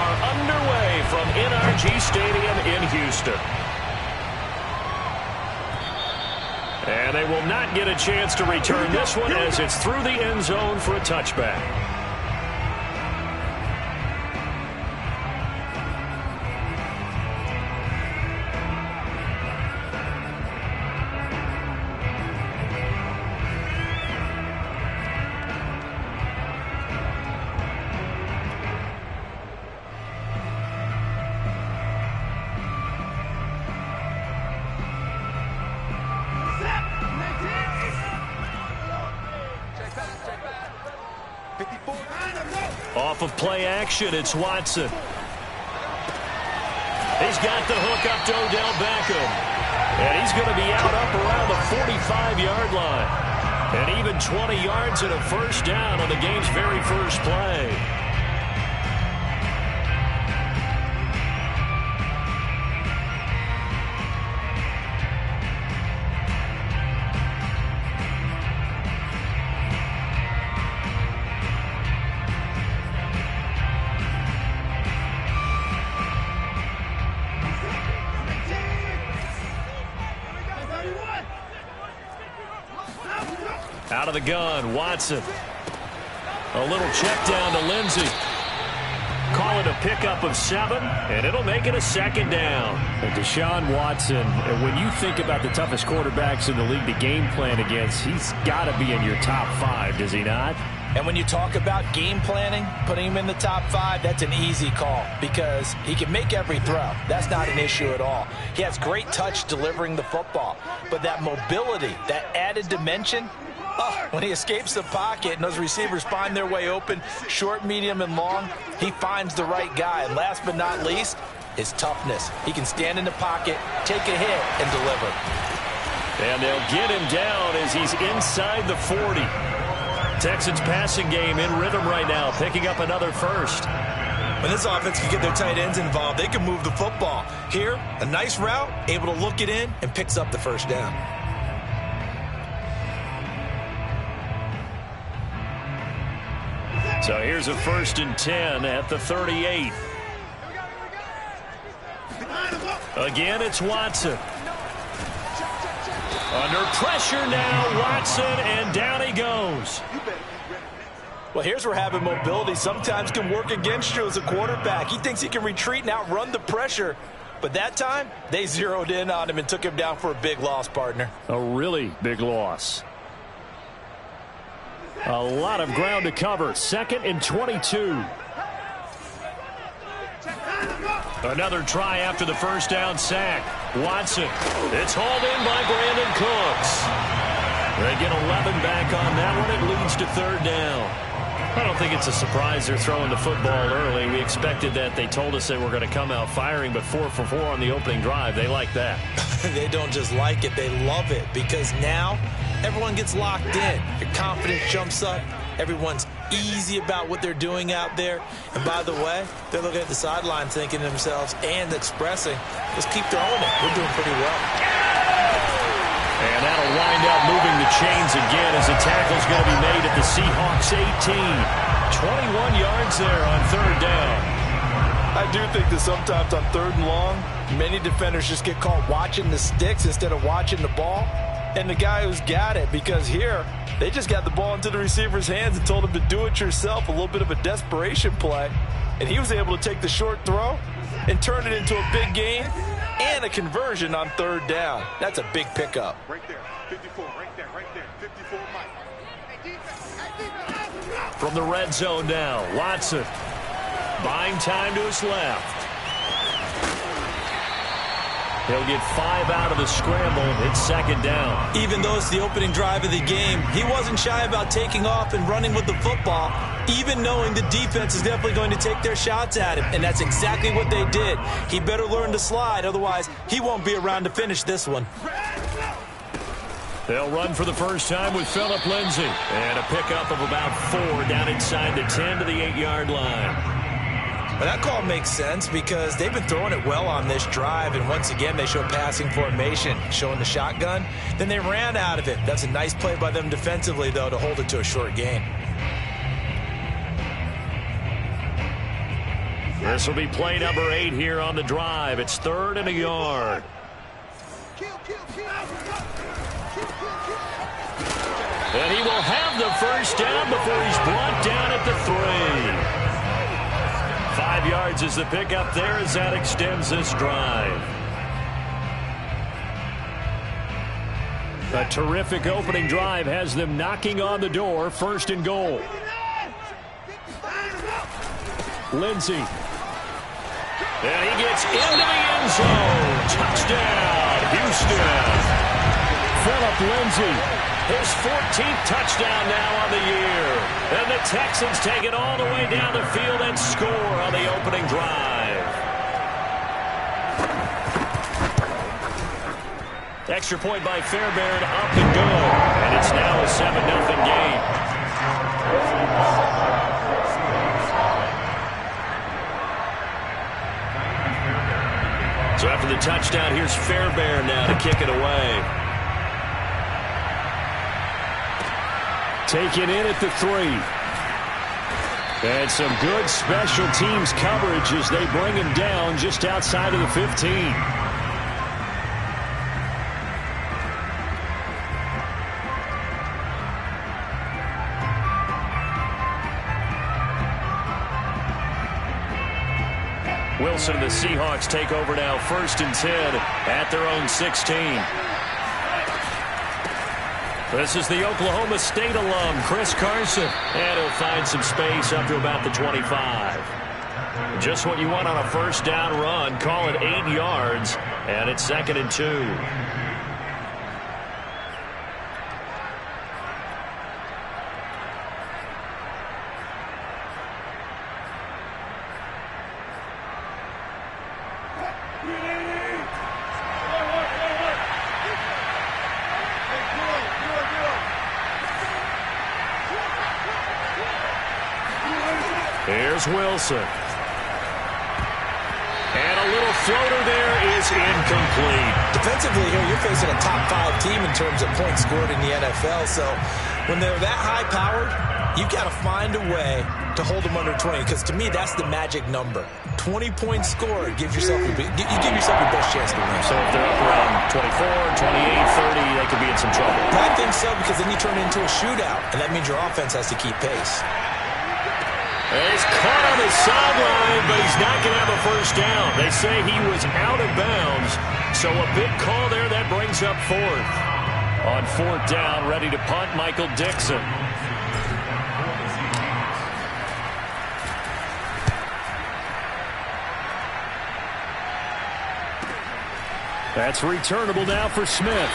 are underway from NRG Stadium in Houston. And they will not get a chance to return this one as it's through the end zone for a touchback. Off of play action, it's Watson. He's got the hook up to Odell Beckham. And he's going to be out up around the 45-yard line. And even 20 yards and a first down on the game's very first play. Out of the gun, Watson. A little check down to Lindsey. Call it a pickup of 7, and it'll make it a second down. And Deshaun Watson, when you think about the toughest quarterbacks in the league to game plan against, he's got to be in your top 5, does he not? And when you talk about game planning, putting him in the top 5, that's an easy call because he can make every throw. That's not an issue at all. He has great touch delivering the football. But that mobility, that added dimension, when he escapes the pocket and those receivers find their way open, short, medium, and long, he finds the right guy. And last but not least, his toughness. He can stand in the pocket, take a hit, and deliver. And they'll get him down as he's inside the 40. Texans passing game in rhythm right now, picking up another first. When this offense can get their tight ends involved, they can move the football. Here, a nice route, able to look it in, and picks up the first down. So here's a 1st and 10 at the 38. Again, it's Watson. Under pressure now, Watson, and down he goes. Well, here's where having mobility sometimes can work against you as a quarterback. He thinks he can retreat and outrun the pressure. But that time, they zeroed in on him and took him down for a big loss, partner. A really big loss. A lot of ground to cover. 2nd and 22. Another try after the first down sack. Watson. It's hauled in by Brandon Cooks. They get 11 back on that one. It leads to 3rd down. I don't think it's a surprise they're throwing the football early. We expected that. They told us they were going to come out firing, but 4 for 4 on the opening drive. They like that. They don't just like it. They love it because now everyone gets locked in. Your confidence jumps up. Everyone's easy about what they're doing out there. And by the way, they're looking at the sideline thinking to themselves and expressing, let's keep throwing it. We're doing pretty well. And that'll wind up moving the chains again as the tackle's going to be made at the Seahawks 18. 21 yards there on 3rd down. I do think that sometimes on 3rd and long, many defenders just get caught watching the sticks instead of watching the ball. And the guy who's got it, because here, they just got the ball into the receiver's hands and told him to do it yourself, a little bit of a desperation play. And he was able to take the short throw and turn it into a big gain and a conversion on 3rd down. That's a big pickup. Right there, 54, right there, 54, Mike. From the red zone now, Watson buying time to his left. He'll get 5 out of the scramble. It's 2nd down. Even though it's the opening drive of the game, he wasn't shy about taking off and running with the football, even knowing the defense is definitely going to take their shots at him. And that's exactly what they did. He better learn to slide, otherwise he won't be around to finish this one. They'll run for the first time with Phillip Lindsay. And a pickup of about 4 down inside the 10 to the 8-yard line. But that call makes sense because they've been throwing it well on this drive, and once again they show passing formation, showing the shotgun. Then they ran out of it. That's a nice play by them defensively, though, to hold it to a short gain. This will be play number 8 here on the drive. It's 3rd and a yard. And he will have the first down before he's brought down at the 3. 5 yards is the pickup there as that extends this drive. A terrific opening drive has them knocking on the door. 1st and goal. Lindsey. And he gets into the end zone. Touchdown, Houston. Phillip Lindsay. His 14th touchdown now on the year. And the Texans take it all the way down the field and score on the opening drive. Extra point by Fairbairn, up and good. And it's now a 7-0 game. So after the touchdown, here's Fairbairn now to kick it away. Taken in at the 3. And some good special teams coverage as they bring him down just outside of the 15. Wilson and the Seahawks take over now, 1st and 10 at their own 16. This is the Oklahoma State alum, Chris Carson. And he'll find some space up to about the 25. Just what you want on a 1st down run. Call it 8 yards, and it's 2nd and 2. Here's Wilson. And a little floater there is incomplete. Defensively here, you're facing a top 5 team in terms of points scored in the NFL. So when they're that high-powered, you've got to find a way to hold them under 20. Because to me, that's the magic number. 20 points scored. You give yourself your best chance to win. So if they're up around 24, 28, 30, they could be in some trouble. I think so, because then you turn it into a shootout. And that means your offense has to keep pace. He's caught on the sideline, but he's not going to have a 1st down. They say he was out of bounds, so a big call there that brings up 4th. On 4th down, ready to punt, Michael Dixon. That's returnable now for Smith.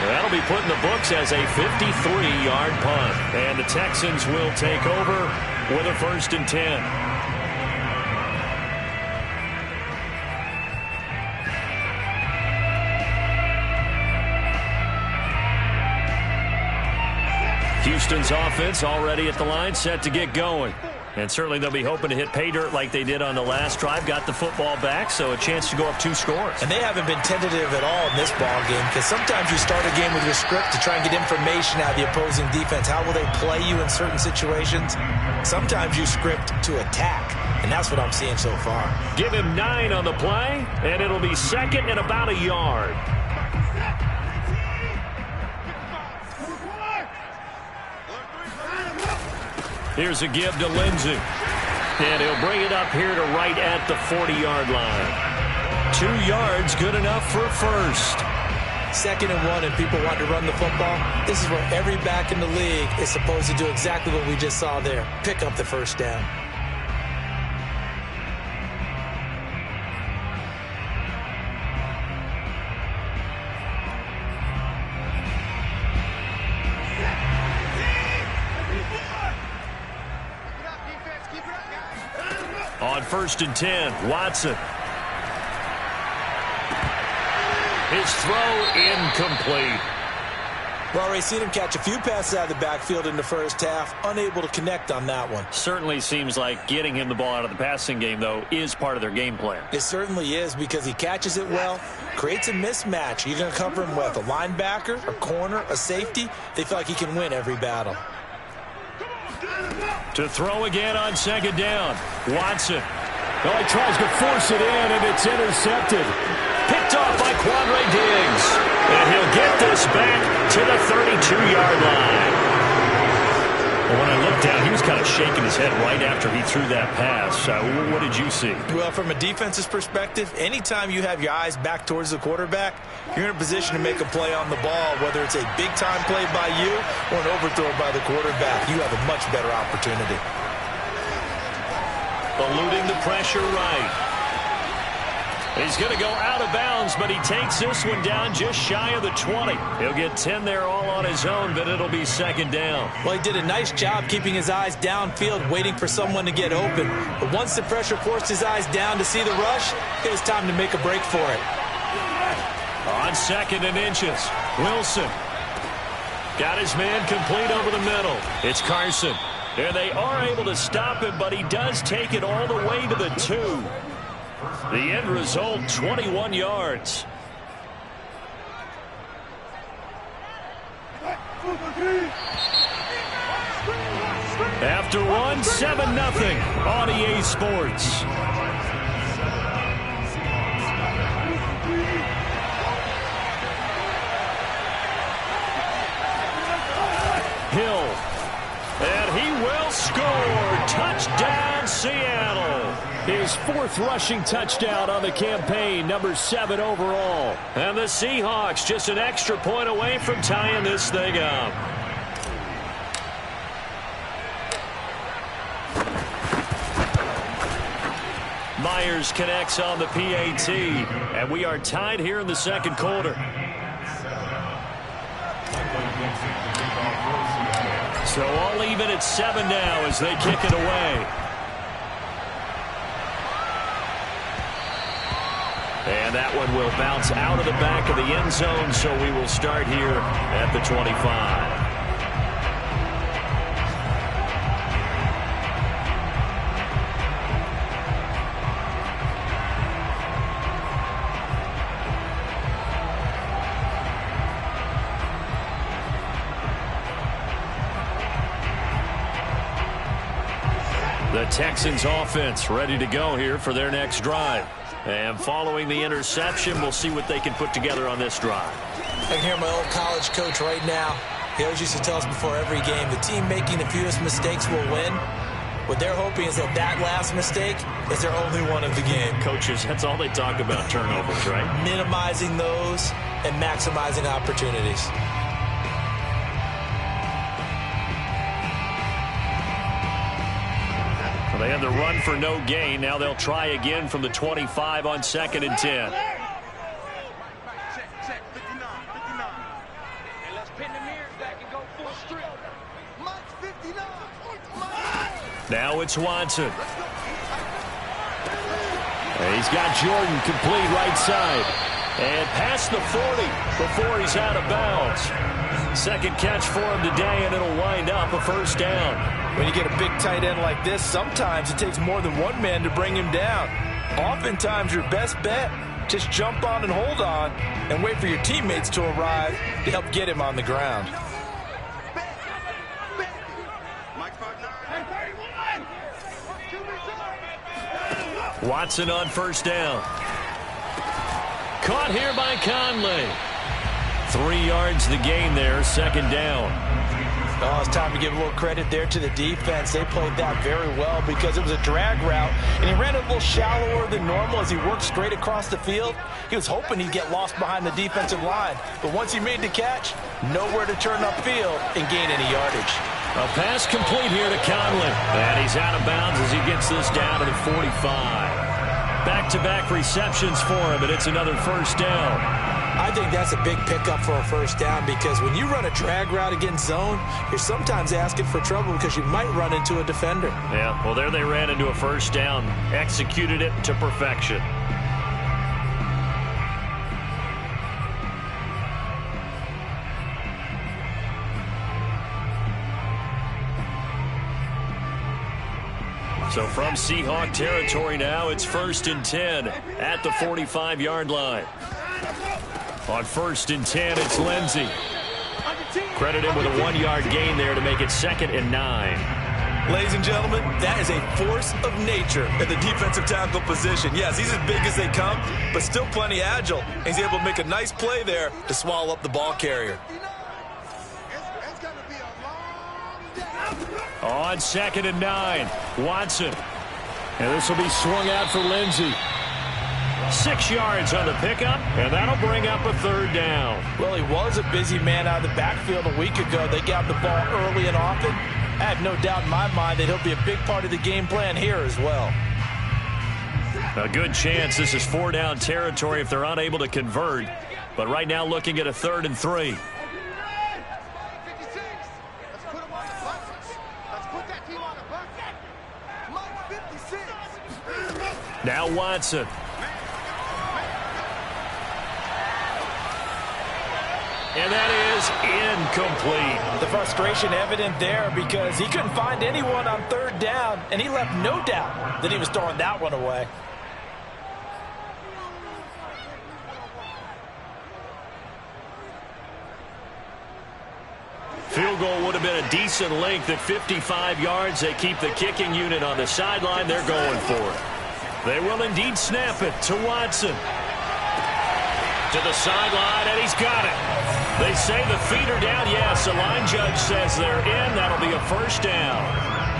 That'll be put in the books as a 53-yard punt. And the Texans will take over with a 1st and 10. Houston's offense already at the line, set to get going. And certainly they'll be hoping to hit pay dirt like they did on the last drive. Got the football back, so a chance to go up 2 scores. And they haven't been tentative at all in this ball game, because sometimes you start a game with your script to try and get information out of the opposing defense. How will they play you in certain situations? Sometimes you script to attack, and that's what I'm seeing so far. Give him 9 on the play, and it'll be 2nd and about a yard. Here's a give to Lindsey. And he'll bring it up here to right at the 40-yard line. 2 yards, good enough for a 1st. 2nd and 1, and people want to run the football. This is where every back in the league is supposed to do exactly what we just saw there. Pick up the 1st down. On 1st and 10, Watson. His throw incomplete. Well, already seen him catch a few passes out of the backfield in the 1st half. Unable to connect on that one. Certainly seems like getting him the ball out of the passing game, though, is part of their game plan. It certainly is, because he catches it well, creates a mismatch. You're going to cover him with a linebacker, a corner, a safety. They feel like he can win every battle. To throw again on 2nd down. Watson. Oh, he tries to force it in, and it's intercepted. Picked off by Quandre Diggs. And he'll get this back to the 32-yard line. Well, when I looked down, he was kind of shaking his head right after he threw that pass. What did you see? Well, from a defense's perspective, anytime you have your eyes back towards the quarterback, you're in a position to make a play on the ball, whether it's a big-time play by you or an overthrow by the quarterback. You have a much better opportunity. Eluding the pressure right. He's going to go out of bounds, but he takes this one down just shy of the 20. He'll get 10 there all on his own, but it'll be second down. Well, he did a nice job keeping his eyes downfield, waiting for someone to get open. But once the pressure forced his eyes down to see the rush, it was time to make a break for it. On 2nd and inches, Wilson got his man complete over the middle. It's Carson. And they are able to stop him, but he does take it all the way to the 2. The end result, 21 yards. After one, 7-0 on EA Sports. Hill. And he will score. Touchdown, Seattle. His 4th rushing touchdown on the campaign, number 7 overall. And the Seahawks just an extra point away from tying this thing up. Myers connects on the PAT, and we are tied here in the second quarter. So all even at 7 now as they kick it away. And that one will bounce out of the back of the end zone, so we will start here at the 25. The Texans offense ready to go here for their next drive. And following the interception, we'll see what they can put together on this drive. I can hear my old college coach right now. He always used to tell us before every game, the team making the fewest mistakes will win. What they're hoping is that that last mistake is their only one of the game. Coaches, that's all they talk about, turnovers, right? Minimizing those and maximizing opportunities. They had the run for no gain. Now they'll try again from the 25 on 2nd and 10. Check, 59, 59. And let's pin the mirrors back and go full strip. Mike's 59. Now it's Watson. And he's got Jordan complete right side. And past the 40 before he's out of bounds. Second catch for him today, and it'll wind up a first down. When you get a big tight end like this, sometimes it takes more than one man to bring him down. Oftentimes, your best bet, just jump on and hold on and wait for your teammates to arrive to help get him on the ground. Watson on first down. Caught here by Conley. 3 yards the gain there, second down. Oh, it's time to give a little credit there to the defense. They played that very well because it was a drag route, and he ran a little shallower than normal as he worked straight across the field. He was hoping he'd get lost behind the defensive line, but once he made the catch, nowhere to turn upfield and gain any yardage. A pass complete here to Conley, and he's out of bounds as he gets this down to the 45. Back-to-back receptions for him, and it's another first down. I think that's a big pickup for a first down because when you run a drag route against zone, you're sometimes asking for trouble because you might run into a defender. Yeah, well, there they ran into a first down, executed it to perfection. So from Seahawk territory now, it's 1st and 10 at the 45-yard line. On 1st and 10, it's Lindsey. Credit him with a 1-yard gain there to make it 2nd and 9. Ladies and gentlemen, that is a force of nature at the defensive tackle position. Yes, he's as big as they come, but still plenty agile. He's able to make a nice play there to swallow up the ball carrier. On 2nd and 9, Watson. And this will be swung out for Lindsey. 6 yards on the pickup, and that'll bring up a 3rd down. Well, he was a busy man out of the backfield a week ago. They got the ball early and often. I have no doubt in my mind that he'll be a big part of the game plan here as well. A good chance this is 4-down territory if they're unable to convert. But right now looking at a 3rd and 3. Now Watson. And that is incomplete. The frustration evident there because he couldn't find anyone on 3rd down, and he left no doubt that he was throwing that one away. Field goal would have been a decent length at 55 yards. They keep the kicking unit on the sideline. They're going for it. They will indeed snap it to Watson. To the sideline, and he's got it. They say the feet are down. Yes, the line judge says they're in. That'll be a 1st down.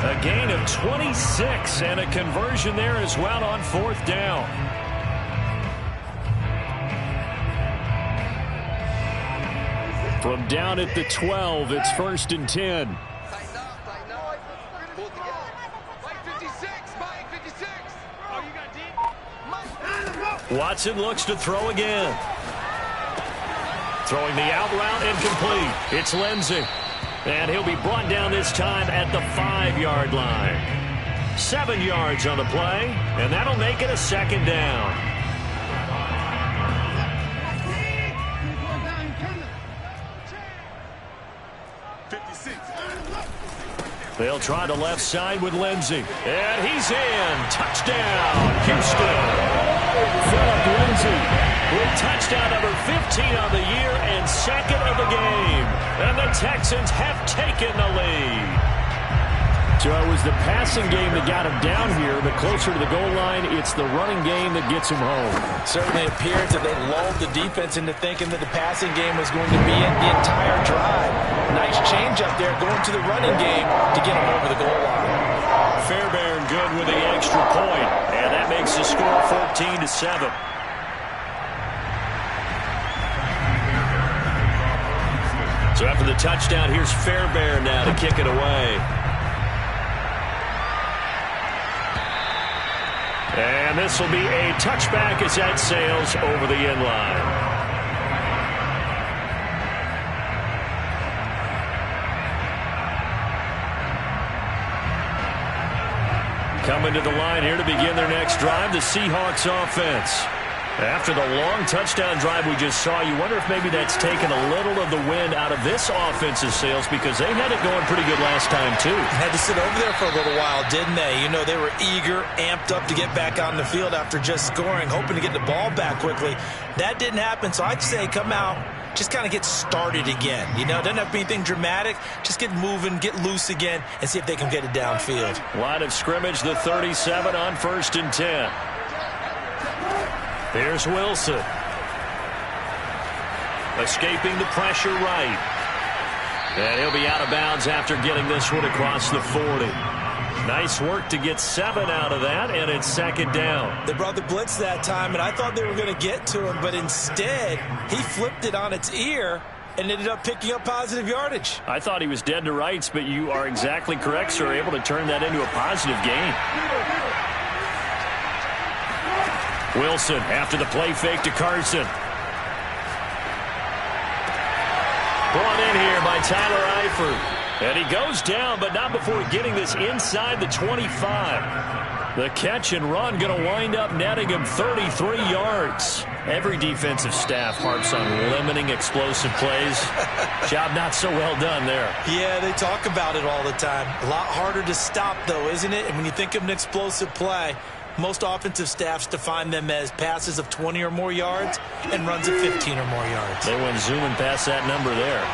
A gain of 26 and a conversion there as well on 4th down. From down at the 12, it's 1st and 10. Watson looks to throw again. Throwing the out route incomplete. It's Lindsey. And he'll be brought down this time at the 5-yard line. 7 yards on the play, and that'll make it a 2nd down. They'll try the left side with Lindsey. And he's in. Touchdown, Houston. Philip Lindsey with touchdown number 15 on the year and 2nd of the game. And the Texans have taken the lead. So it was the passing game that got him down here, but closer to the goal line, it's the running game that gets him home. Certainly appears that they lulled the defense into thinking that the passing game was going to be it the entire drive. Nice change up there going to the running game to get him over the goal line. Fairbairn good with the extra point, and that makes the score 14-7. So after the touchdown, here's Fairbairn now to kick it away. And this will be a touchback as that sails over the end line. Coming to the line here to begin their next drive, the Seahawks offense. After the long touchdown drive we just saw, you wonder if maybe that's taken a little of the wind out of this offensive sails because they had it going pretty good last time, too. Had to sit over there for a little while, didn't they? You know, they were eager, amped up to get back on the field after just scoring, hoping to get the ball back quickly. That didn't happen, so I'd say come out, just kind of get started again. You know, doesn't have to be anything dramatic. Just get moving, get loose again, and see if they can get it downfield. Line of scrimmage, the 37 on 1st and 10. Here's Wilson. Escaping the pressure right. And he'll be out of bounds after getting this one across the 40. Nice work to get 7 out of that, and it's 2nd down. They brought the blitz that time, and I thought they were going to get to him, but instead, he flipped it on its ear and ended up picking up positive yardage. I thought he was dead to rights, but you are exactly correct, sir. Able to turn that into a positive gain. Wilson after the play fake to Carson. Brought in here by Tyler Eifert. And he goes down, but not before getting this inside the 25. The catch and run going to wind up netting him 33 yards. Every defensive staff harps on limiting explosive plays. Job not so well done there. Yeah, they talk about it all the time. A lot harder to stop, though, isn't it? And when you think of an explosive play, most offensive staffs define them as passes of 20 or more yards and runs of 15 or more yards. They went zooming past that number there.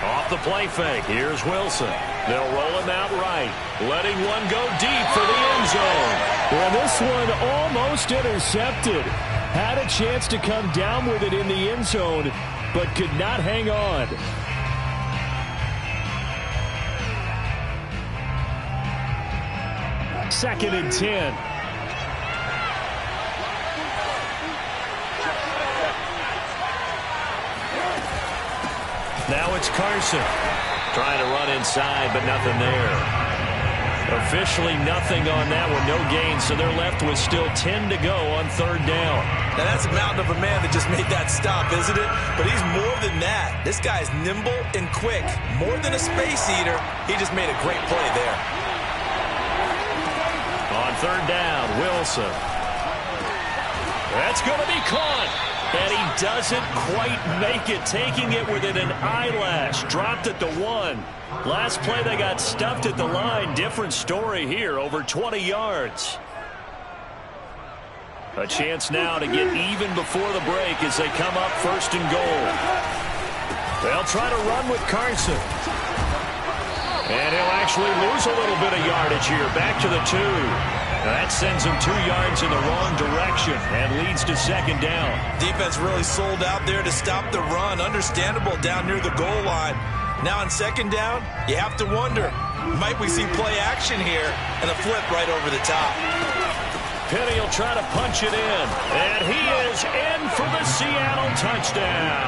Off the play fake, here's Wilson. They'll roll him out right, letting one go deep for the end zone. Well, this one almost intercepted. Had a chance to come down with it in the end zone, but could not hang on. Second and 10. Now it's Carson. Trying to run inside, but nothing there. Officially nothing on that one, no gain, so they're left with still 10 to go on third down. Now that's a mountain of a man that just made that stop, isn't it? But he's more than that. This guy's nimble and quick. More than a space eater, he just made a great play there. On third down, Wilson. That's going to be caught. And he doesn't quite make it, taking it within an eyelash. Dropped at the 1. Last play they got stuffed at the line. Different story here, over 20 yards. A chance now to get even before the break as they come up first and goal. They'll try to run with Carson. And he'll actually lose a little bit of yardage here. Back to the 2. That sends him 2 yards in the wrong direction and leads to second down. Defense really sold out there to stop the run. Understandable down near the goal line. Now on second down, you have to wonder, might we see play action here and a flip right over the top? Penny will try to punch it in. And he is in for the Seattle touchdown.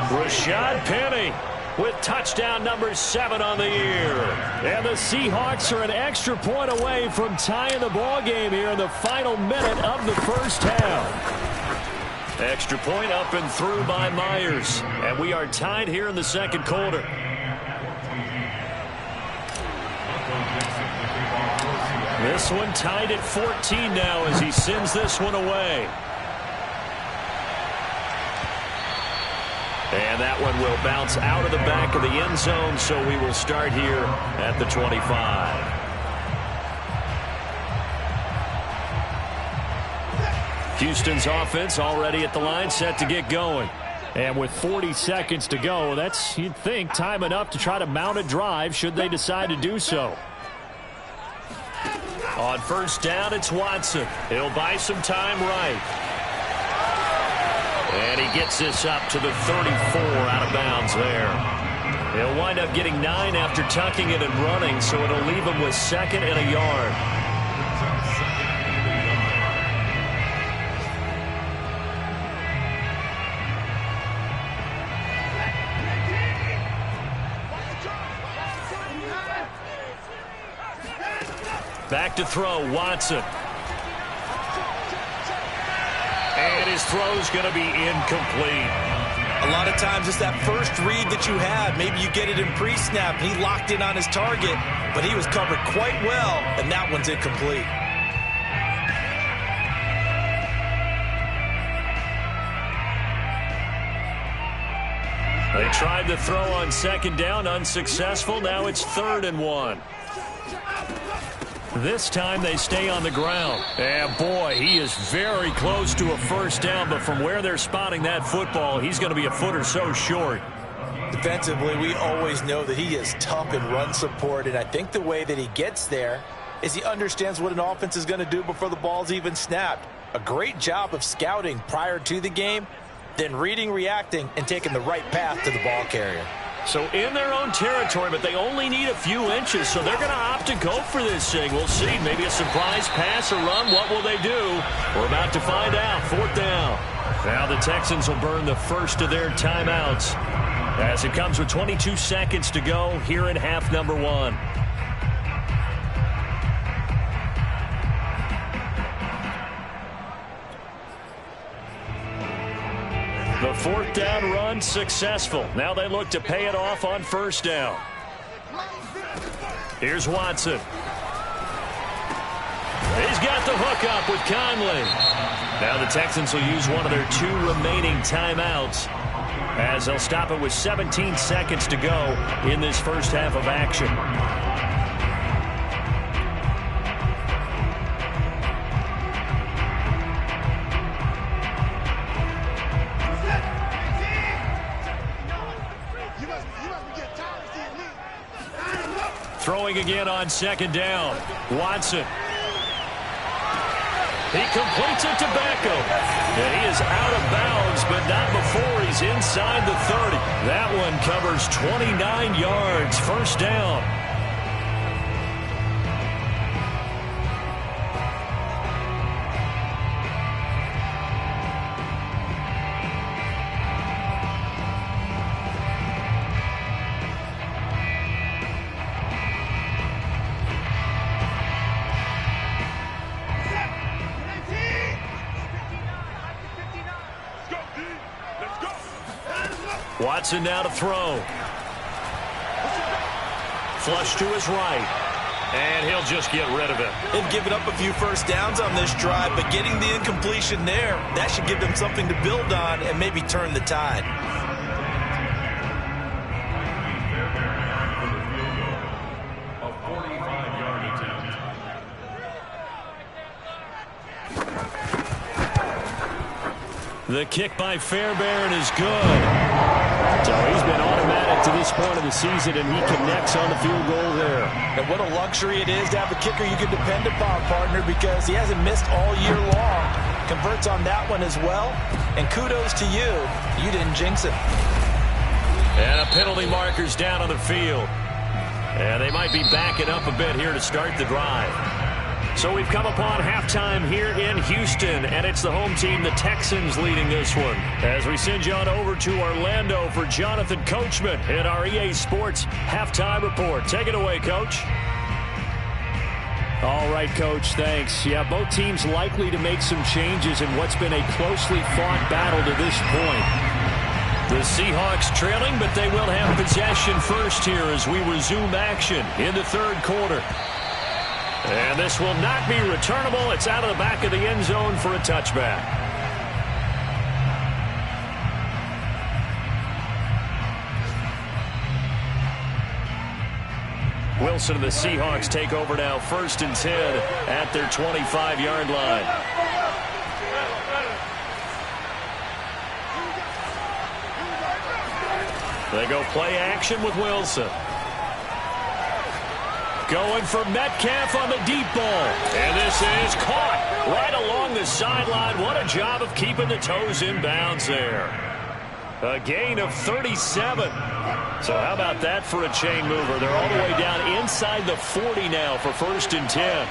Rashad Penny with touchdown number 7 on the year. And the Seahawks are an extra point away from tying the ball game here in the final minute of the first half. Extra point up and through by Myers. And we are tied here in the second quarter. This one tied at 14 now as he sends this one away. And that one will bounce out of the back of the end zone, so we will start here at the 25. Houston's offense already at the line, set to get going. And with 40 seconds to go, that's, you'd think, time enough to try to mount a drive should they decide to do so. On first down, it's Watson. He'll buy some time right. And he gets this up to the 34 out of bounds there. He'll wind up getting 9 after tucking it and running, so it'll leave him with 2nd and a yard. Back to throw, Watson. And his throw's going to be incomplete. A lot of times it's that first read that you have. Maybe you get it in pre-snap. He locked in on his target, but he was covered quite well, and that one's incomplete. They tried to throw on second down, unsuccessful. Now it's 3rd and 1. This time they stay on the ground. And boy, he is very close to a first down, but from where they're spotting that football, he's going to be a foot or so short. Defensively, we always know that he is tough in run support, and I think the way that he gets there is he understands what an offense is going to do before the ball's even snapped. A great job of scouting prior to the game, then reading, reacting, and taking the right path to the ball carrier. So in their own territory, but they only need a few inches, so they're going to opt to go for this thing. We'll see. Maybe a surprise pass or run. What will they do? We're about to find out. 4th down. Now the Texans will burn the first of their timeouts as it comes with 22 seconds to go here in half number 1. The 4th down run successful. Now they look to pay it off on first down. Here's Watson. He's got the hook up with Conley. Now the Texans will use one of their 2 remaining timeouts as they'll stop it with 17 seconds to go in this first half of action. Throwing again on second down. Watson. He completes it to Beckham. And he is out of bounds, but not before he's inside the 30. That one covers 29 yards. First down. Watson now to throw. Flush to his right. And he'll just get rid of it. They've given up a few first downs on this drive, but getting the incompletion there, that should give them something to build on and maybe turn the tide. The kick by Fairbairn is good. So he's been automatic to this point of the season, and he connects on the field goal there. And what a luxury it is to have a kicker you can depend upon, partner, because he hasn't missed all year long. Converts on that one as well. And kudos to you. You didn't jinx it. And a penalty marker's down on the field. And they might be backing up a bit here to start the drive. So we've come upon halftime here in Houston, and it's the home team, the Texans, leading this one. As we send you on over to Orlando for Jonathan Coachman in our EA Sports Halftime Report. Take it away, Coach. All right, Coach, thanks. Yeah, both teams likely to make some changes in what's been a closely fought battle to this point. The Seahawks trailing, but they will have possession first here as we resume action in the third quarter. And this will not be returnable. It's out of the back of the end zone for a touchback. Wilson and the Seahawks take over now, 1st and 10 at their 25-yard line. They go play action with Wilson. Going for Metcalf on the deep ball. And this is caught right along the sideline. What a job of keeping the toes in bounds there. A gain of 37. So how about that for a chain mover? They're all the way down inside the 40 now for 1st and 10.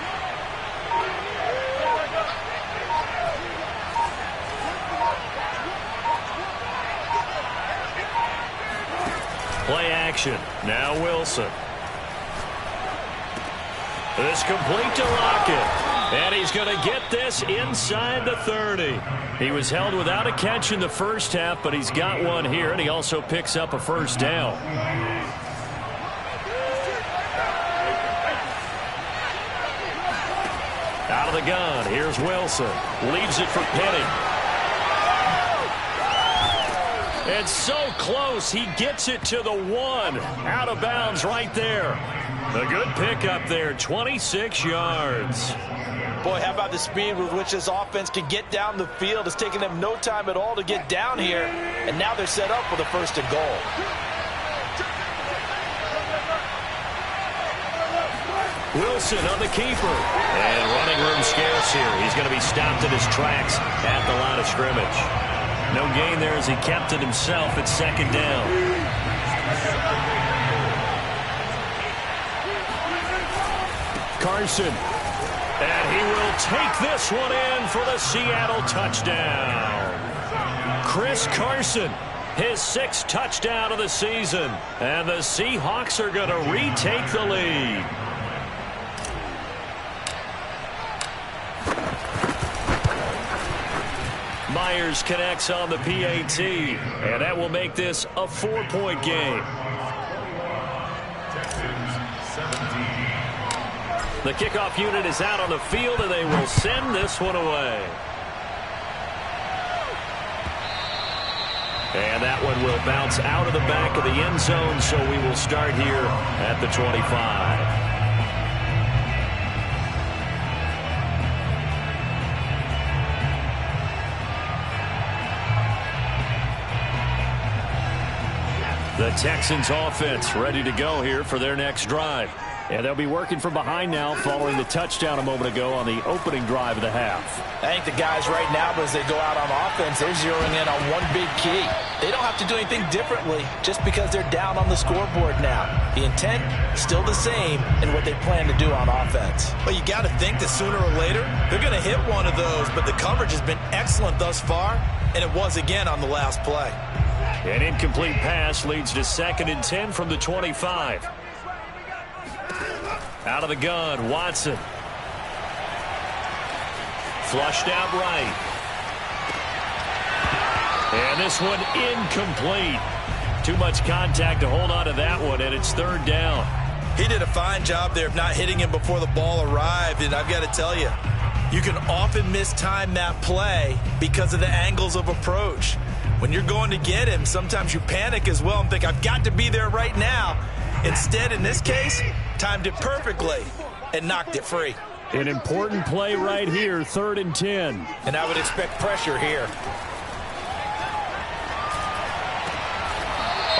Play action. Now Wilson. This complete to Lockett. And he's going to get this inside the 30. He was held without a catch in the first half, but he's got one here, and he also picks up a first down. Out of the gun, here's Wilson. Leaves it for Penny. It's so close, he gets it to the 1. Out of bounds right there. A good pickup there, 26 yards. Boy, how about the speed with which this offense can get down the field? It's taken them no time at all to get down here, and now they're set up with a 1st and goal. Wilson on the keeper. And running room scarce here. He's going to be stopped in his tracks at the line of scrimmage. No gain there as he kept it himself at 2nd down. Carson. And he will take this one in for the Seattle touchdown. Chris Carson, his 6th touchdown of the season. And the Seahawks are going to retake the lead. Myers connects on the PAT. And that will make this a 4-point game. The kickoff unit is out on the field, and they will send this one away. And that one will bounce out of the back of the end zone, so we will start here at the 25. The Texans offense ready to go here for their next drive. And they'll be working from behind now following the touchdown a moment ago on the opening drive of the half. I think the guys right now, as they go out on offense, they're zeroing in on one big key. They don't have to do anything differently just because they're down on the scoreboard now. The intent, still the same in what they plan to do on offense. But you got to think that sooner or later, they're going to hit one of those, but the coverage has been excellent thus far, and it was again on the last play. An incomplete pass leads to 2nd and 10 from the 25. Out of the gun, Watson. Flushed out right. And this one incomplete. Too much contact to hold on to that one, and it's 3rd down. He did a fine job there of not hitting him before the ball arrived, and I've got to tell you, you can often mistime that play because of the angles of approach. When you're going to get him, sometimes you panic as well and think, I've got to be there right now. Instead, in this case, timed it perfectly and knocked it free. An important play right here, 3rd and 10. And I would expect pressure here.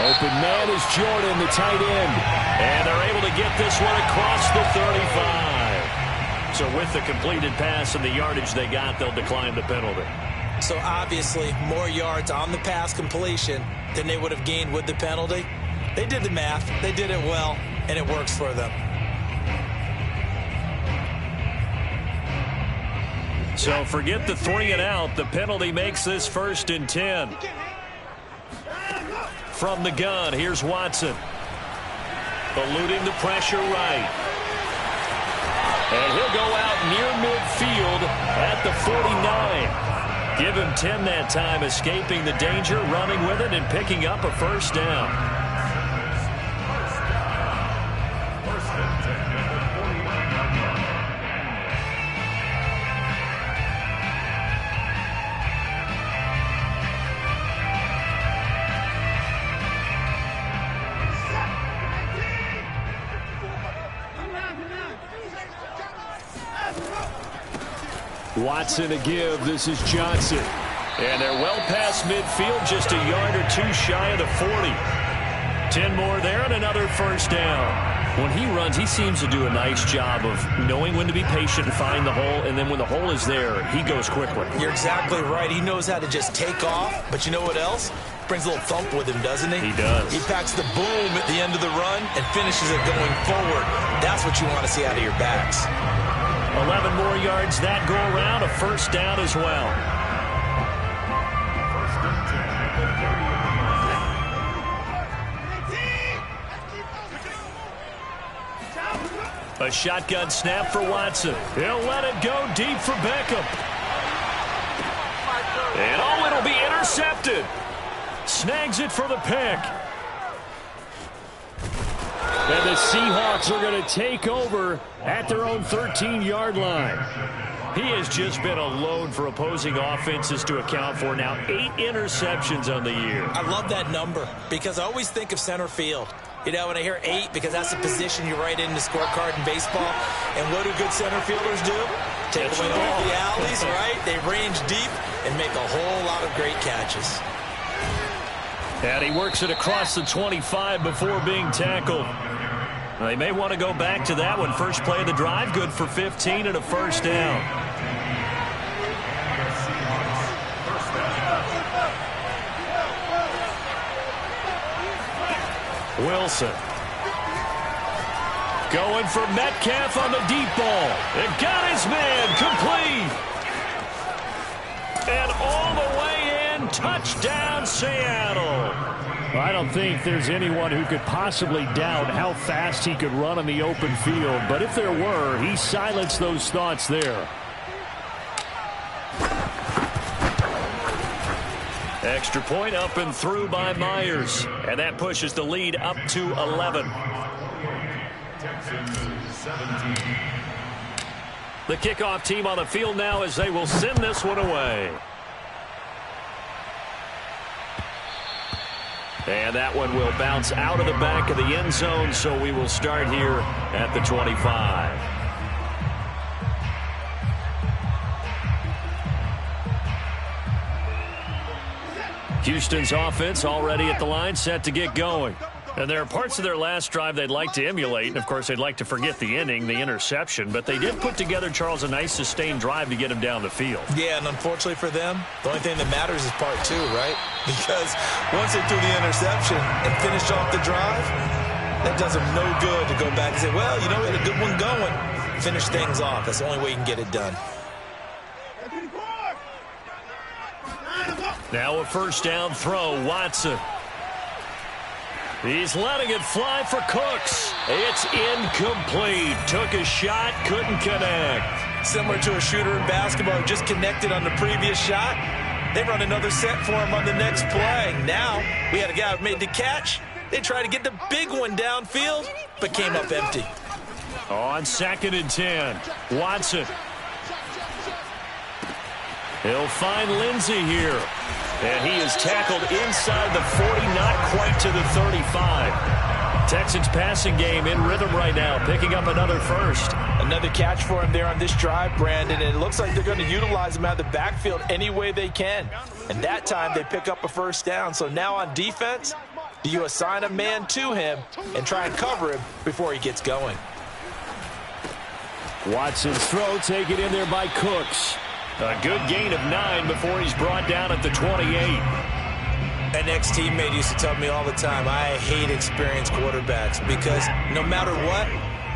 Open man is Jordan, the tight end. And they're able to get this one across the 35. So with the completed pass and the yardage they got, they'll decline the penalty. So obviously, more yards on the pass completion than they would have gained with the penalty. They did the math, they did it well, and it works for them. So forget the 3 and out. The penalty makes this 1st and 10. From the gun, here's Watson. Eluding the pressure right. And he'll go out near midfield at the 49. Give him 10 that time, escaping the danger, running with it, and picking up a 1st down. Watson to give. This is Johnson. And they're well past midfield, just a yard or 2 shy of the 40. 10 more there and another 1st down. When he runs, he seems to do a nice job of knowing when to be patient and find the hole, and then when the hole is there, he goes quickly. You're exactly right. He knows how to just take off, but you know what else? Brings a little thump with him, doesn't he? He does. He packs the boom at the end of the run and finishes it going forward. That's what you want to see out of your backs. 11 more yards that go around, a 1st down as well. A shotgun snap for Watson. He'll let it go deep for Beckham. And it'll be intercepted. Snags it for the pick. And the Seahawks are going to take over at their own 13-yard line. He has just been a load for opposing offenses to account for. Now 8 interceptions on the year. I love that number because I always think of center field. You know, when I hear 8, because that's the position you write in the scorecard in baseball. And what do good center fielders do? Take away all the alleys, right? They range deep and make a whole lot of great catches. And he works it across the 25 before being tackled. They may want to go back to that one. First play of the drive, good for 15 and a 1st down. Wilson. Going for Metcalf on the deep ball. It got his man complete. And all the way in, touchdown Seattle. I don't think there's anyone who could possibly doubt how fast he could run on the open field. But if there were, he silenced those thoughts there. Extra point up and through by Myers. And that pushes the lead up to 11. The kickoff team on the field now as they will send this one away. And that one will bounce out of the back of the end zone, so we will start here at the 25. Houston's offense already at the line, set to get going. And there are parts of their last drive they'd like to emulate. And, of course, they'd like to forget the inning, the interception. But they did put together, Charles, a nice sustained drive to get him down the field. Yeah, and unfortunately for them, the only thing that matters is part two, right? Because once they threw the interception and finished off the drive, that does them no good to go back and say, well, you know, we had a good one going. Finish things off. That's the only way you can get it done. Now a first down throw, Watson. He's letting it fly for Cooks. It's incomplete. Took a shot, couldn't connect. Similar to a shooter in basketball who just connected on the previous shot. They run another set for him on the next play. Now we had a guy who made the catch. They tried to get the big one downfield, but came up empty. On 2nd and 10, Watson. He'll find Lindsey here. And he is tackled inside the 40, not quite to the 35. Texans passing game in rhythm right now, picking up another first. Another catch for him there on this drive, Brandon, and it looks like they're going to utilize him out of the backfield any way they can. And that time they pick up a first down. So now on defense, do you assign a man to him and try and cover him before he gets going? Watson's throw taken in there by Cooks. A good gain of 9 before he's brought down at the 28. An ex-teammate used to tell me all the time, I hate experienced quarterbacks because no matter what,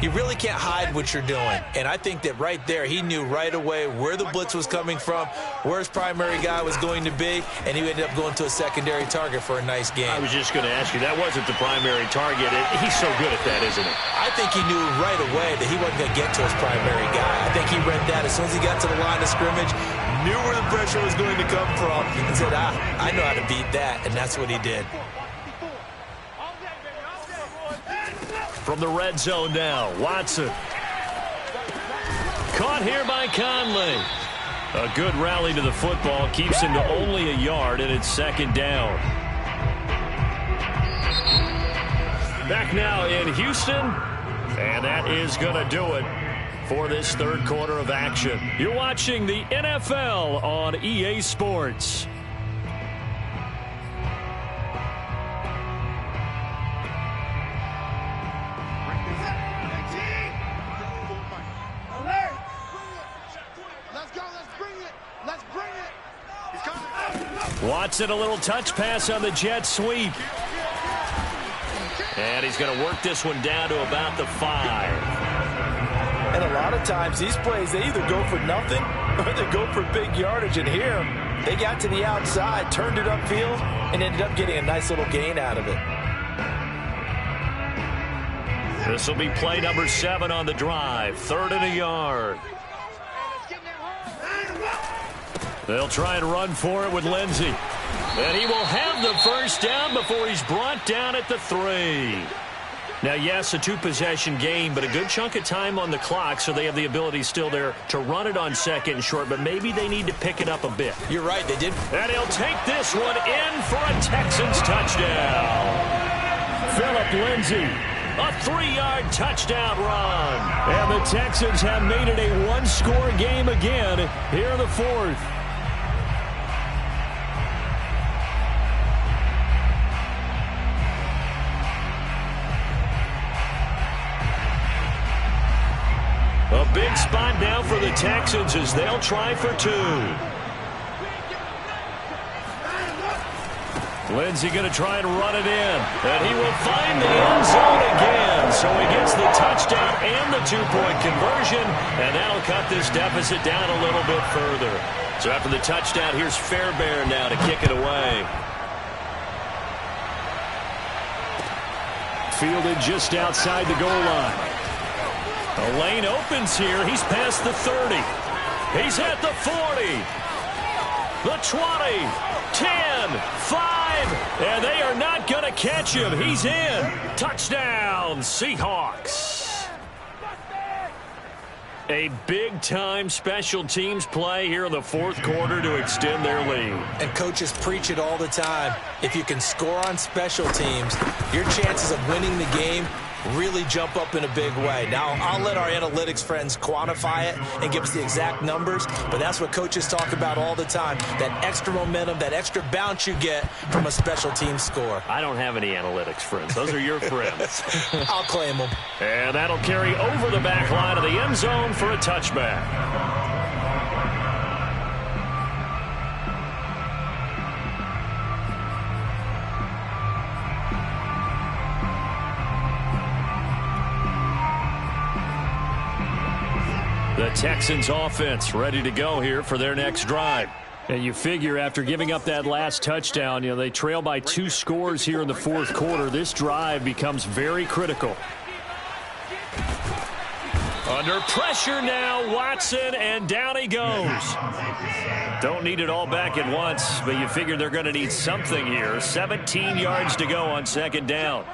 you really can't hide what you're doing. And I think that right there, he knew right away where the blitz was coming from, where his primary guy was going to be, and he ended up going to a secondary target for a nice game. I was just going to ask you, that wasn't the primary target. He's so good at that, isn't he? I think he knew right away that he wasn't going to get to his primary guy. I think he read that as soon as he got to the line of scrimmage, knew where the pressure was going to come from, and said, I know how to beat that, and that's what he did. From the red zone now, Watson. Caught here by Conley. A good rally to the football, keeps him to only a yard, and it's 2nd down. Back now in Houston, and that is going to do it for this third quarter of action. You're watching the NFL on EA Sports. Watson, a little touch pass on the jet sweep. And he's going to work this one down to about the 5. And a lot of times these plays, they either go for nothing or they go for big yardage. And here, they got to the outside, turned it upfield, and ended up getting a nice little gain out of it. This will be play number 7 on the drive. 3rd and a yard. They'll try and run for it with Lindsey. And he will have the first down before he's brought down at the 3. Now, yes, a 2-possession game, but a good chunk of time on the clock, so they have the ability still there to run it on 2nd and short, but maybe they need to pick it up a bit. You're right, they did. And he'll take this one in for a Texans touchdown. Phillip Lindsay, a 3-yard touchdown run. And the Texans have made it a one-score game again here in the 4th. A big spot now for the Texans as they'll try for 2. Lindsey going to try and run it in. And he will find the end zone again. So he gets the touchdown and the 2-point conversion. And that'll cut this deficit down a little bit further. So after the touchdown, here's Fairbairn now to kick it away. Fielded just outside the goal line. The lane opens here. He's past the 30. He's at the 40. The 20. 10. 5. And they are not going to catch him. He's in. Touchdown, Seahawks. A big-time special teams play here in the 4th quarter to extend their lead. And coaches preach it all the time. If you can score on special teams, your chances of winning the game really jump up in a big way. Now, I'll let our analytics friends quantify it and give us the exact numbers, but that's what coaches talk about all the time, that extra momentum, that extra bounce you get from a special team score. I don't have any analytics friends. Those are your friends. I'll claim them. And that'll carry over the back line of the end zone for a touchback. The Texans offense ready to go here for their next drive. And you figure after giving up that last touchdown, they trail by 2 scores here in the fourth quarter. This drive becomes very critical. Under pressure now, Watson, and down he goes. Don't need it all back at once, but you figure they're going to need something here. 17 yards to go on second down.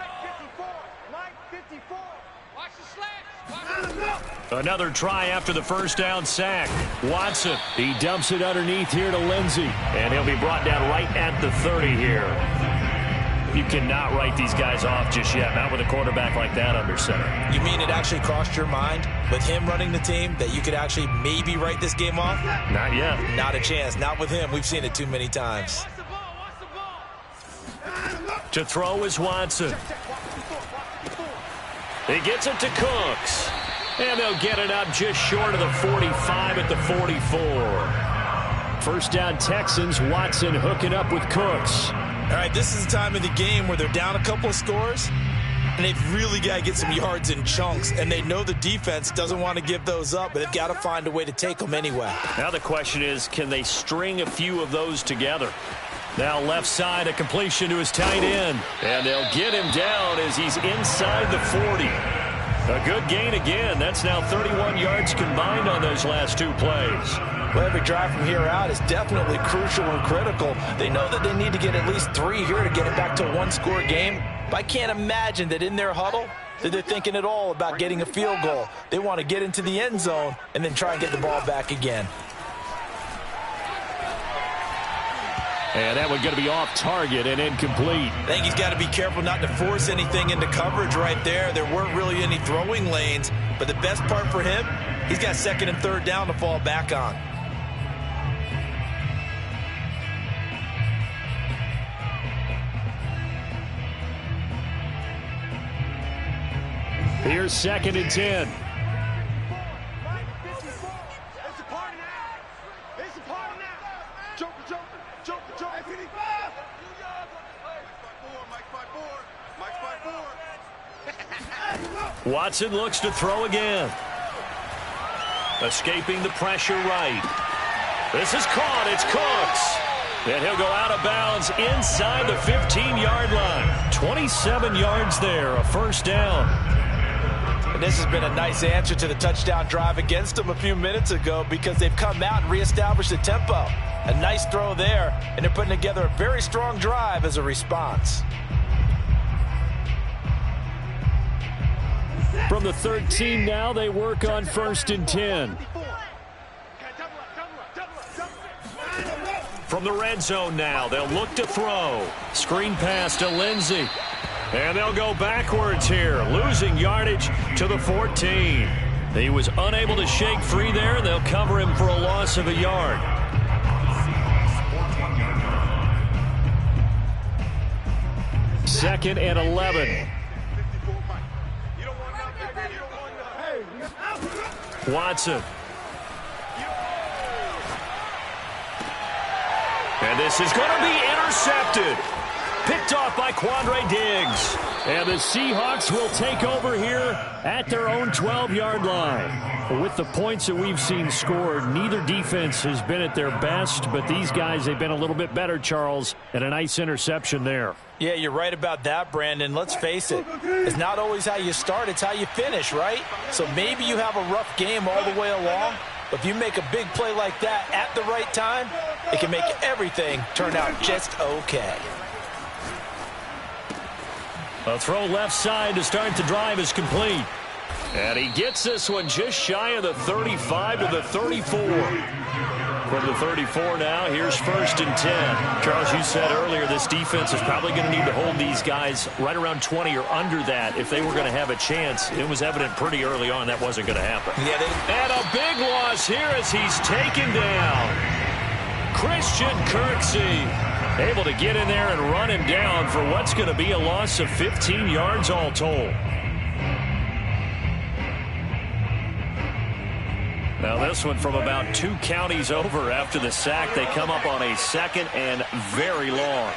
Another try after the first down sack. Watson, he dumps it underneath here to Lindsey. And he'll be brought down right at the 30 here. You cannot write these guys off just yet, not with a quarterback like that under center. You mean it actually crossed your mind with him running the team that you could actually maybe write this game off? Not yet. Not a chance. Not with him. We've seen it too many times. To throw is Watson. He gets it to Cooks. And they'll get it up just short of the 45 at the 44. First down Texans, Watson hooking up with Cooks. All right, this is the time of the game where they're down a couple of scores, and they've really got to get some yards in chunks, and they know the defense doesn't want to give those up, but they've got to find a way to take them anyway. Now the question is, can they string a few of those together? Now left side, a completion to his tight end, and they'll get him down as he's inside the 40. A good gain again. That's now 31 yards combined on those last 2 plays. Well, every drive from here out is definitely crucial and critical. They know that they need to get at least 3 here to get it back to a 1-score game. But I can't imagine that in their huddle that they're thinking at all about getting a field goal. They want to get into the end zone and then try and get the ball back again. And that one's going to be off target and incomplete. I think he's got to be careful not to force anything into coverage right there. There weren't really any throwing lanes, but the best part for him, he's got second and third down to fall back on. Here's second and 10. Watson looks to throw again. Escaping the pressure right. This is caught. It's Cooks. And he'll go out of bounds inside the 15-yard line. 27 yards there, a first down. And this has been a nice answer to the touchdown drive against them a few minutes ago because they've come out and reestablished the tempo. A nice throw there, and they're putting together a very strong drive as a response. From the 13 now, they work on first and 10. From the red zone now, they'll look to throw. Screen pass to Lindsey. And they'll go backwards here, losing yardage to the 14. He was unable to shake free there, and they'll cover him for a loss of a yard. Second and 11. Watson. And this is going to be intercepted. Picked off by Quandre Diggs. And the Seahawks will take over here at their own 12-yard line. With the points that we've seen scored, neither defense has been at their best, but these guys, they've been a little bit better, Charles, and a nice interception there. Yeah, you're right about that, Brandon. Let's face it. It's not always how you start, it's how you finish, right? So maybe you have a rough game all the way along, but if you make a big play like that at the right time, it can make everything turn out just okay. A throw left side to start the drive is complete. And he gets this one just shy of the 35 to the 34. From the 34 now, here's 1st and 10. Charles, you said earlier this defense is probably going to need to hold these guys right around 20 or under that if they were going to have a chance. It was evident pretty early on that wasn't going to happen. Yeah, and a big loss here as he's taken down. Christian Kirksey able to get in there and run him down for what's going to be a loss of 15 yards all told. Now this one from about 2 counties over after the sack. They come up on a 2nd and very long.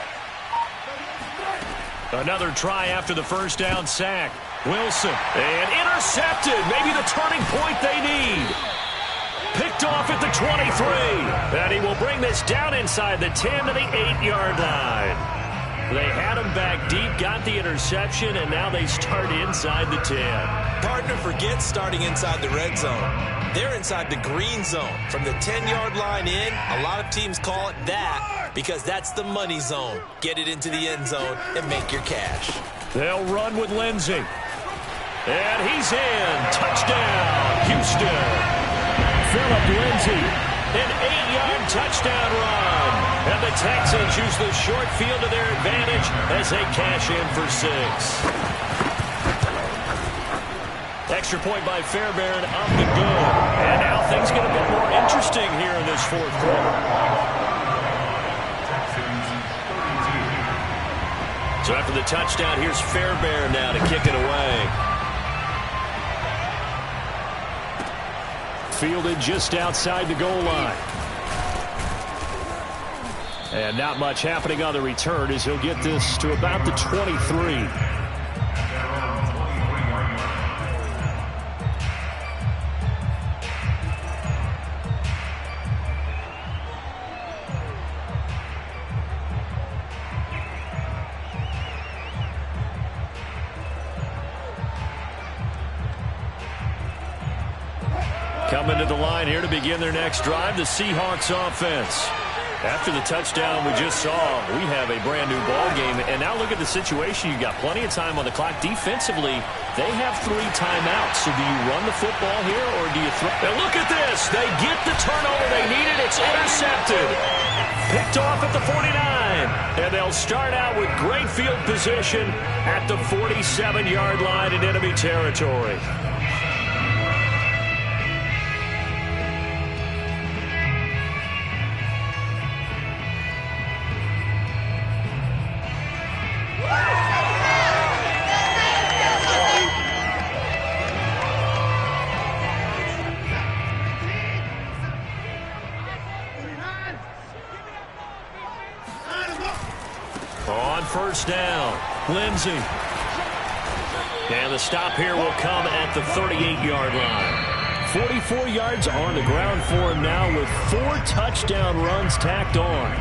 Another try after the 1st down sack. Wilson, and intercepted. Maybe the turning point they need. Picked off at the 23. And he will bring this down inside the 10 to the 8-yard line. They had him back deep, got the interception, and now they start inside the 10. Partner forgets starting inside the red zone. They're inside the green zone. From the 10-yard line in, a lot of teams call it that because that's the money zone. Get it into the end zone and make your cash. They'll run with Lindsey. And he's in. Touchdown, Houston. Phillip Lindsay, an 8-yard touchdown run. And the Texans use the short field to their advantage as they cash in for 6. Extra point by Fairbairn up and good. And now things get a bit more interesting here in this 4th quarter. So after the touchdown, here's Fairbairn now to kick it away. Fielded just outside the goal line. And not much happening on the return as he'll get this to about the 23. Coming to the line here to begin their next drive, the Seahawks offense. After the touchdown we just saw, we have a brand new ball game. And now look at the situation. You've got plenty of time on the clock. Defensively, they have 3 timeouts. So do you run the football here or do you throw? And look at this. They get the turnover they needed. It's intercepted. Picked off at the 49. And they'll start out with great field position at the 47-yard line in enemy territory. On 1st down, Lindsey. And the stop here will come at the 38-yard line. 44 yards on the ground for him now with 4 touchdown runs tacked on.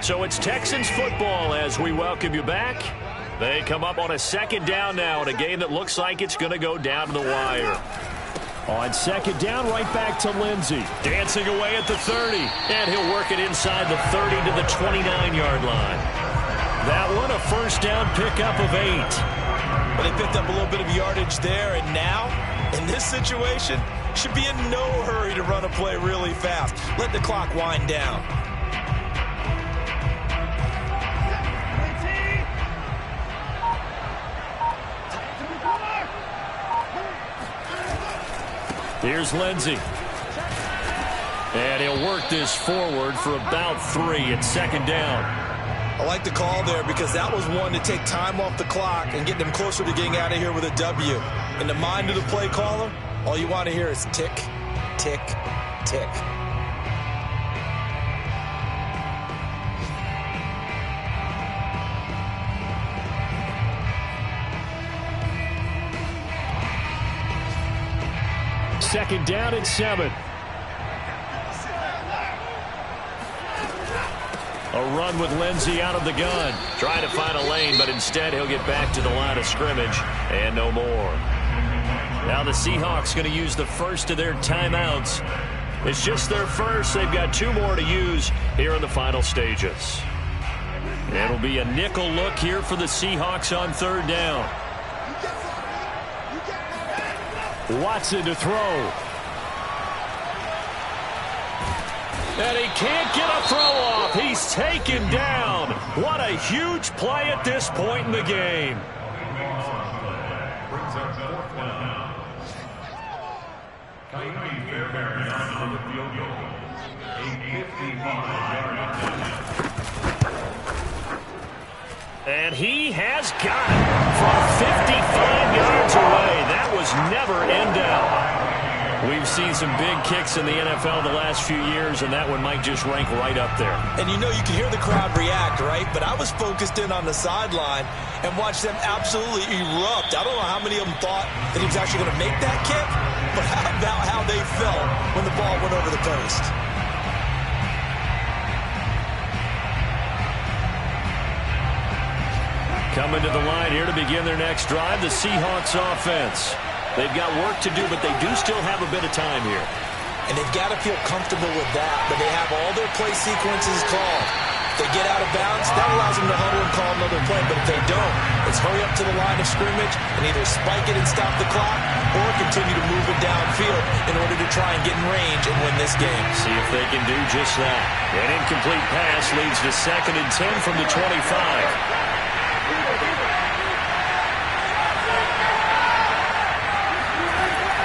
So it's Texans football as we welcome you back. They come up on a 2nd down now in a game that looks like it's going to go down to the wire. On 2nd down, right back to Lindsey. Dancing away at the 30. And he'll work it inside the 30 to the 29-yard line. That one, a 1st down pickup of 8. But they picked up a little bit of yardage there. And now, in this situation, should be in no hurry to run a play really fast. Let the clock wind down. Here's Lindsey. And he'll work this forward for about 3 at 2nd down. I like the call there because that was one to take time off the clock and get them closer to getting out of here with a W. In the mind of the play caller, all you want to hear is tick, tick, tick. Second down and 7. A run with Lindsey out of the gun. Trying to find a lane, but instead he'll get back to the line of scrimmage and no more. Now the Seahawks going to use the first of their timeouts. It's just their first. They've got 2 more to use here in the final stages. It'll be a nickel look here for the Seahawks on third down. Watson to throw. And he can't get a throw off. He's taken down. What a huge play at this point in the game. And he has got it from 55 yards away. That was never in doubt. We've seen some big kicks in the NFL the last few years, and that one might just rank right up there. And you know, you can hear the crowd react, right? But I was focused in on the sideline and watched them absolutely erupt. I don't know how many of them thought that he was actually going to make that kick, but how about how they felt when the ball went over the post? Coming to the line here to begin their next drive, the Seahawks offense. They've got work to do, but they do still have a bit of time here. And they've got to feel comfortable with that, but they have all their play sequences called. If they get out of bounds, that allows them to huddle and call another play, but if they don't, it's hurry up to the line of scrimmage and either spike it and stop the clock or continue to move it downfield in order to try and get in range and win this game. See if they can do just that. An incomplete pass leads to 2nd and 10 from the 25.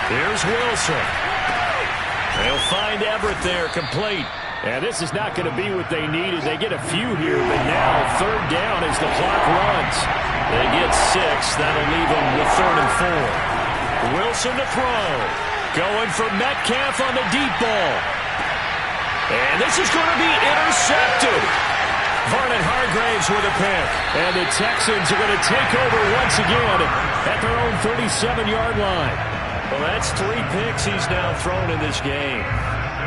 Here's Wilson. They'll find Everett there, complete. And this is not going to be what they needed. They get a few here, but now third down as the clock runs. They get 6. That'll leave them with 3rd and 4. Wilson to throw. Going for Metcalf on the deep ball. And this is going to be intercepted. Vernon Hargreaves with a pick. And the Texans are going to take over once again at their own 37-yard line. Well, that's 3 picks he's now thrown in this game.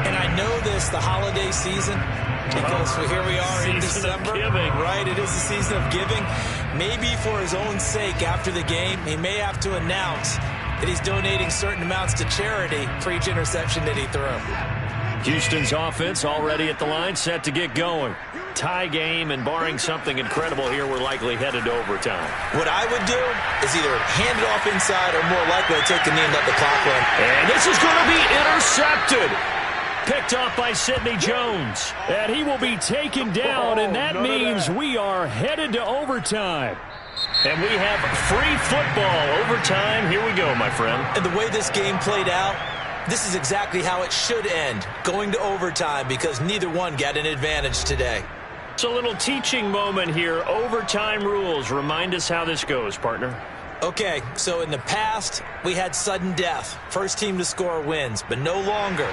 And I know this, the holiday season, because here we are in December. Right, it is the season of giving. Maybe for his own sake after the game, he may have to announce that he's donating certain amounts to charity for each interception that he threw. Houston's offense already at the line, set to get going. Tie game, and barring something incredible here, we're likely headed to overtime. What I would do is either hand it off inside or more likely to take the knee and let the clock run. And this is going to be intercepted. Picked off by Sidney Jones. And he will be taken down, and that means we are headed to overtime. And we have free football. Overtime, here we go, my friend. And the way this game played out, this is exactly how it should end, going to overtime, because neither one got an advantage today. It's a little teaching moment here. Overtime rules. Remind us how this goes, partner. Okay, so in the past, we had sudden death. First team to score wins, but no longer.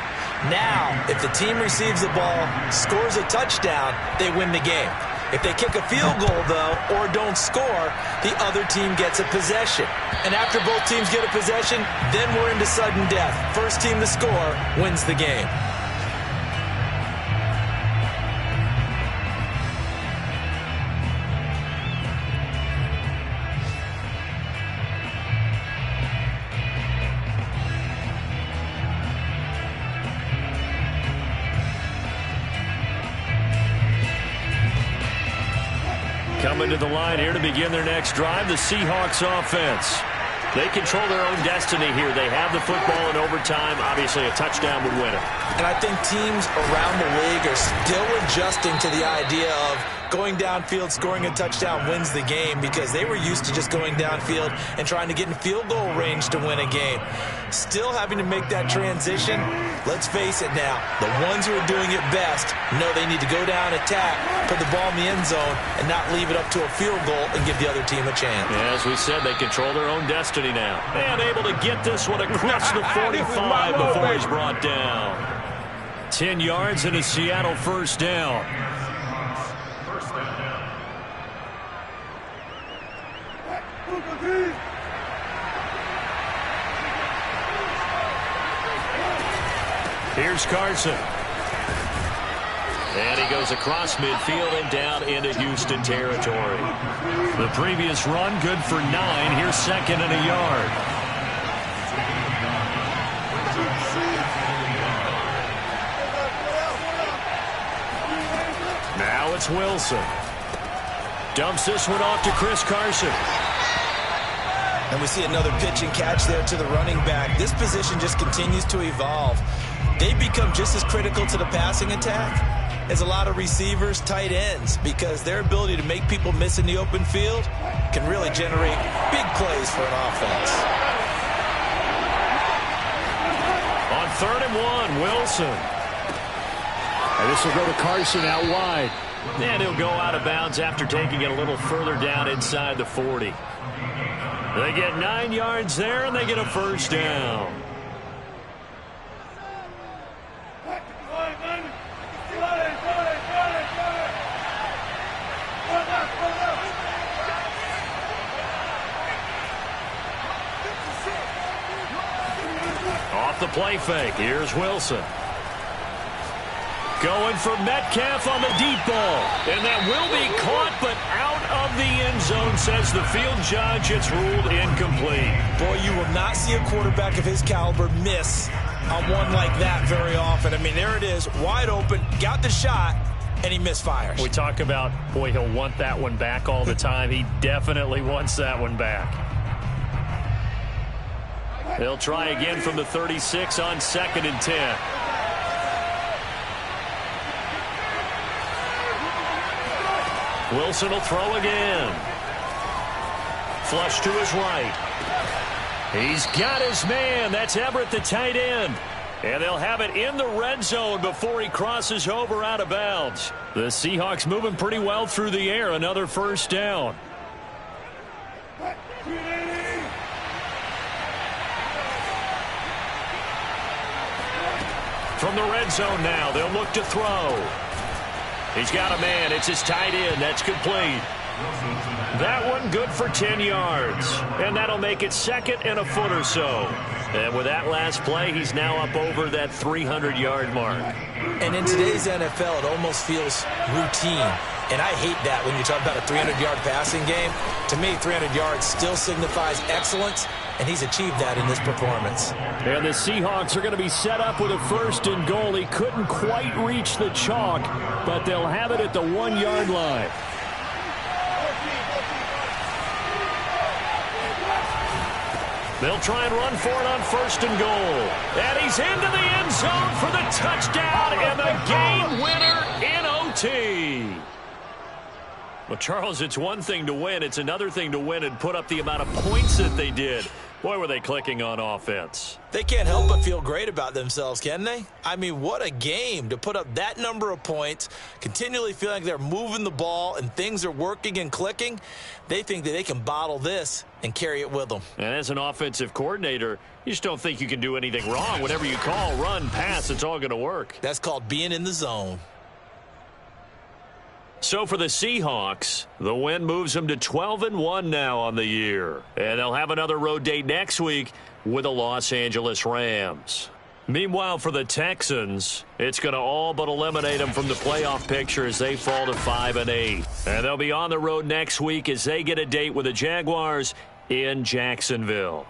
Now, if the team receives the ball, scores a touchdown, they win the game. If they kick a field goal, though, or don't score, the other team gets a possession. And after both teams get a possession, then we're into sudden death. First team to score wins the game. Coming to the line here to begin their next drive, the Seahawks offense. They control their own destiny here. They have the football in overtime. Obviously, a touchdown would win it. And I think teams around the league are still adjusting to the idea of going downfield, scoring a touchdown wins the game, because they were used to just going downfield and trying to get in field goal range to win a game. Still having to make that transition. Let's face it now, the ones who are doing it best know they need to go down, attack, put the ball in the end zone, and not leave it up to a field goal and give the other team a chance. Yeah, as we said, they control their own destiny now. And able to get this one across the 45 before he's brought down. 10 yards and a Seattle first down. Here's Carson. And he goes across midfield and down into Houston territory. The previous run good for 9. Here's 2nd and a yard. Now it's Wilson. Dumps this one off to Chris Carson. And we see another pitch and catch there to the running back. This position just continues to evolve. They become just as critical to the passing attack as a lot of receivers, tight ends, because their ability to make people miss in the open field can really generate big plays for an offense. On 3rd and 1, Wilson. And this will go to Carson out wide. And he'll go out of bounds after taking it a little further down inside the 40. They get 9 yards there, and they get a first down. Off the play fake, here's Wilson. Going for Metcalf on the deep ball. And that will be caught, but out of the end zone, says the field judge. It's ruled incomplete. Boy, you will not see a quarterback of his caliber miss on one like that very often. I mean, there it is, wide open, got the shot, and he misfires. We talk about, boy, he'll want that one back all the time. He definitely wants that one back. They'll try again from the 36 on 2nd and 10. Wilson will throw again. Flush to his right. He's got his man. That's Everett, the tight end. And they'll have it in the red zone before he crosses over out of bounds. The Seahawks moving pretty well through the air. Another first down. From the red zone now, they'll look to throw. He's got a man. It's his tight end. That's complete. That one good for 10 yards. And that'll make it 2nd and a foot or so. And with that last play, he's now up over that 300-yard mark. And in today's NFL, it almost feels routine. And I hate that when you talk about a 300-yard passing game. To me, 300 yards still signifies excellence, and he's achieved that in this performance. And the Seahawks are going to be set up with a 1st and goal. He couldn't quite reach the chalk, but they'll have it at the 1-yard line. They'll try and run for it on 1st and goal. And he's into the end zone for the touchdown and the game winner in OT. Well, Charles, it's one thing to win. It's another thing to win and put up the amount of points that they did. Boy, were they clicking on offense. They can't help but feel great about themselves, can they? I mean, what a game to put up that number of points, continually feeling like they're moving the ball and things are working and clicking. They think that they can bottle this and carry it with them. And as an offensive coordinator, you just don't think you can do anything wrong. Whatever you call, run, pass, it's all going to work. That's called being in the zone. So for the Seahawks, the win moves them to 12-1 now on the year. And they'll have another road date next week with the Los Angeles Rams. Meanwhile, for the Texans, it's going to all but eliminate them from the playoff picture as they fall to 5-8. And they'll be on the road next week as they get a date with the Jaguars in Jacksonville.